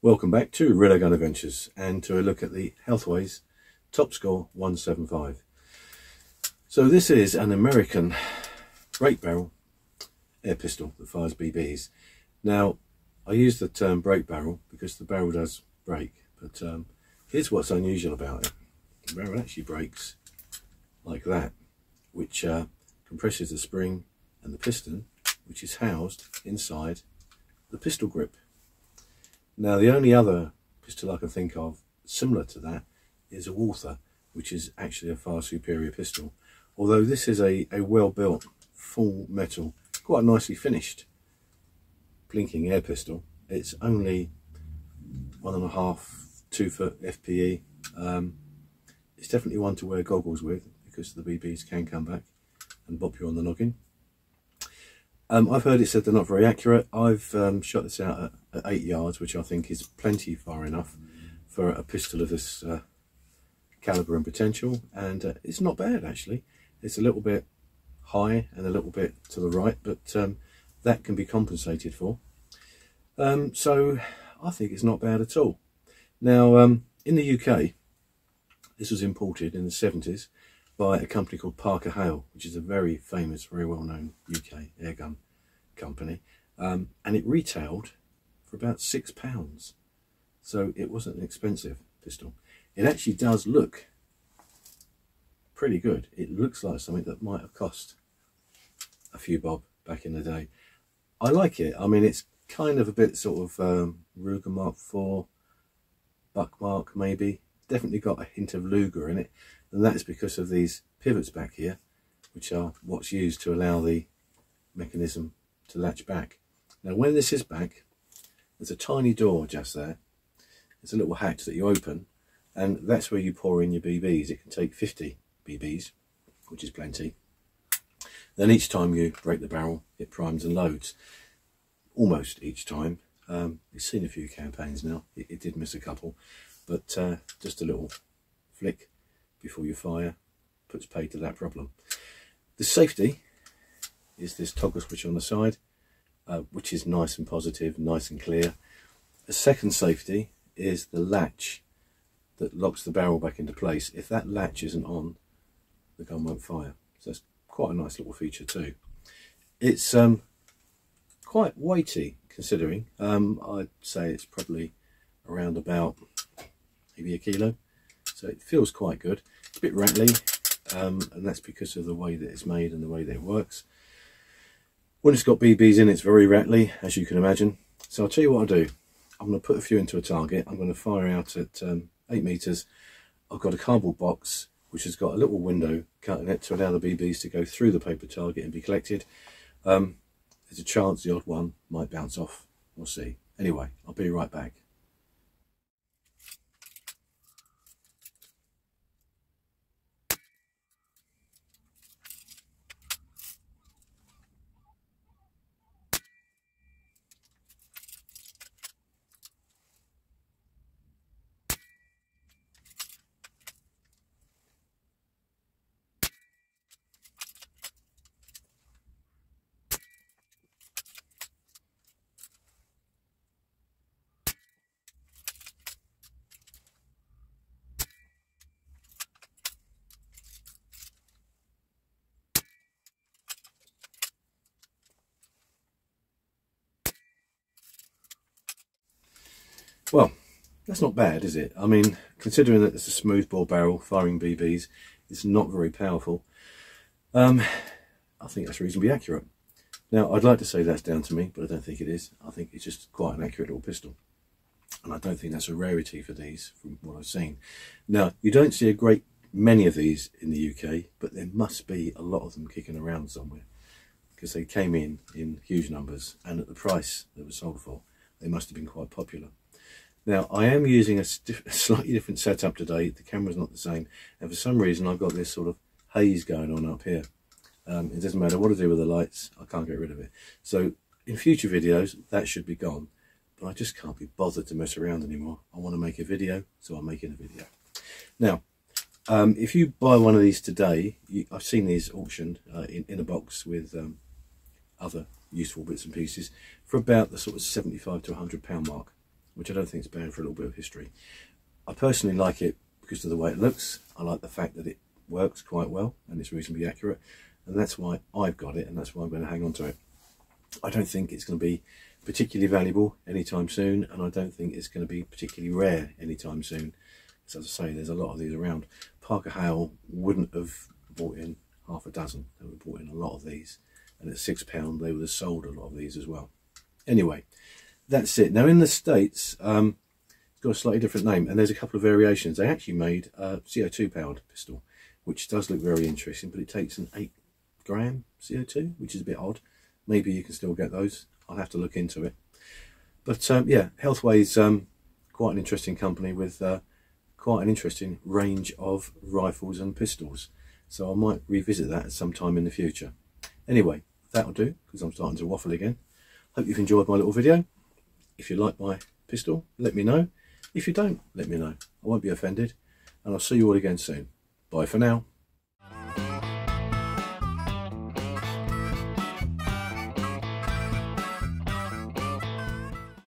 Welcome back to Red Air Gun Adventures and to a look at the Healthways Top Score 175. So this is an American break barrel air pistol that fires BBs. Now I use the term break barrel because the barrel does break, but here's what's unusual about it. The barrel actually breaks like that, which compresses the spring and the piston, which is housed inside the pistol grip. Now the only other pistol I can think of similar to that is a Walther, which is actually a far superior pistol, although this is a well built full metal, quite nicely finished blinking air pistol. It's only 1.5–2 foot FPE. It's definitely one to wear goggles with because the BBs can come back and bop you on the noggin. I've heard it said they're not very accurate. I've shot this out at 8 yards, which I think is plenty far enough for a pistol of this calibre and potential, and it's not bad actually. It's a little bit high and a little bit to the right, but that can be compensated for. So I think it's not bad at all. Now in the UK, this was imported in the 70s by a company called Parker Hale, which is a very famous, very well-known UK airgun company, and it retailed for about £6, so it wasn't an expensive pistol. It actually does look pretty good. It looks like something that might have cost a few bob back in the day. I like it. I mean, it's kind of a bit sort of Ruger Mark IV, Buck Mark maybe. Definitely got a hint of Luger in it, and that's because of these pivots back here, which are what's used to allow the mechanism to latch back. Now when this is back, there's a tiny door just there. It's a little hatch that you open, and that's where you pour in your BBs. It can take 50 BBs, which is plenty. Then each time you break the barrel, it primes and loads. Almost each time. We've seen a few campaigns now. It did miss a couple, but just a little flick before you fire puts paid to that problem. The safety is this toggle switch on the side, which is nice and positive, nice and clear. A second safety is the latch that locks the barrel back into place. If that latch isn't on, the gun won't fire. So that's quite a nice little feature too. It's quite weighty considering. I'd say it's probably around about maybe a kilo, so it feels quite good. It's a bit rattly, and that's because of the way that it's made and the way that it works. When it's got BBs in, it's very rattly, as you can imagine. So I'll tell you what I'll do. I'm going to put a few into a target. I'm going to fire out at 8 meters. I've got a cardboard box which has got a little window cut in it to allow the BBs to go through the paper target and be collected. There's a chance the odd one might bounce off. We'll see. Anyway, I'll be right back. Well, that's not bad, is it? I mean, considering that it's a smoothbore barrel firing BBs, it's not very powerful. I think that's reasonably accurate. Now, I'd like to say that's down to me, but I don't think it is. I think it's just quite an accurate little pistol. And I don't think that's a rarity for these, from what I've seen. Now, you don't see a great many of these in the UK, but there must be a lot of them kicking around somewhere, because they came in huge numbers, and at the price they were sold for, they must have been quite popular. Now, I am using a slightly different setup today. The camera's not the same, and for some reason I've got this sort of haze going on up here. It doesn't matter what I do with the lights, I can't get rid of it. So in future videos that should be gone, but I just can't be bothered to mess around anymore. I want to make a video, so I'm making a video. Now, if you buy one of these today, I've seen these auctioned in a box with other useful bits and pieces for about the sort of £75 to £100 mark. which I don't think is bad for a little bit of history. I personally like it because of the way it looks. I like the fact that it works quite well and it's reasonably accurate, and that's why I've got it, and that's why I'm going to hang on to it. I don't think it's going to be particularly valuable anytime soon, and I don't think it's going to be particularly rare anytime soon. So as I say, there's a lot of these around. Parker Howell wouldn't have bought in half a dozen. They would have bought in a lot of these, and at £6 they would have sold a lot of these as well. Anyway, that's it. Now in the States, it's got a slightly different name, and there's a couple of variations. They actually made a CO2 powered pistol, which does look very interesting, but it takes an 8 gram CO2, which is a bit odd. Maybe you can still get those. I'll have to look into it. But yeah, Healthway's quite an interesting company with quite an interesting range of rifles and pistols. So I might revisit that at some time in the future. Anyway, that'll do, because I'm starting to waffle again. Hope you've enjoyed my little video. If you like my pistol, let me know. If you don't, let me know. I won't be offended. And I'll see you all again soon. Bye for now.